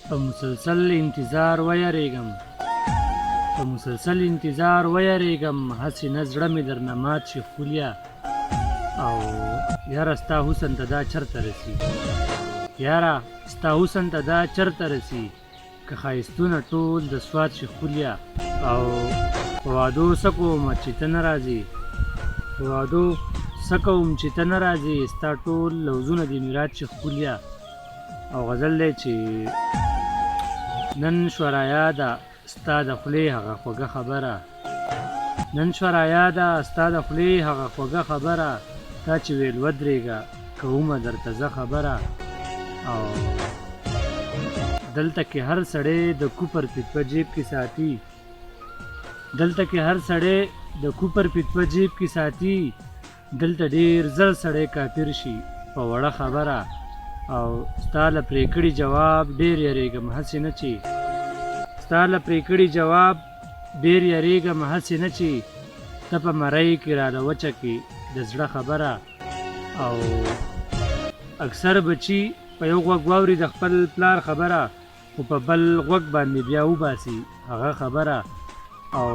په مسلسل انتظار ویریږم په مسلسل انتظار ویریږم هسې نه زړه مې درنه مات شي خولیا او یاره ستا حسن ته دا چرته رسي یاره ستا حسن ته دا چرته رسي که ښایستونه ټول د سوات شي خولیا او په وعدو څه کوم چې ته نه راځې په وعدو څه کوم چې ته نه راځې ستا ټول لوظونه دې مې رات شي خولیا او غزل دی چې نن شوه رایاده ستا د خولې هغه خوږه خبره نن شوه رایاده ستا د خولې هغه خوږه خبره تا چې ویل ودرېږه کومه درته زه خبره او دلته کې هر سړی د کوپر پیت په جیب کې ساتي دلته کې هر سړی د کوپر پیت په جیب کې ساتي دلته ډېر زر سړی کافر شي په وړه خبره او ستا له پرې کړي جواب ډېر یریږم هسې نه چې ستا له پرې کړي جواب ډېر یریږم هسې نه چې ته په مرۍ کې راله وچه کې د زړه خبره او اکثر بچي په یو غوږ واوري د خپل پلار خبره خو په بل غوږ باندې بیا وباسي هغه خبره او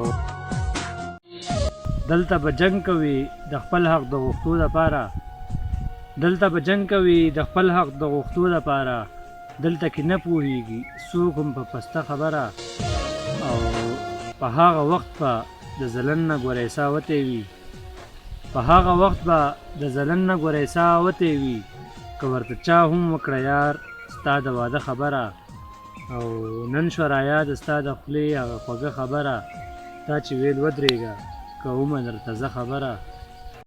دلته به جنګ کوي د خپل حق د غوښتو دپاره دلته به جنګ کوي د خپل حق د غوښتو دپاره دلته کې نه پوهېږي څوک هم په پسته خبره او په هغه وخت به د ځلن نه ګورې سا وتی وي په هغه وخت به د ځلن نه ګورې سا وتی وي که ورته چا هم وکړه یار ستا د واده خبره او نن شوه رایاده ستا د خولې هغه خوږه خبره تا چې ویل ودرېږه کومه درته زه خبره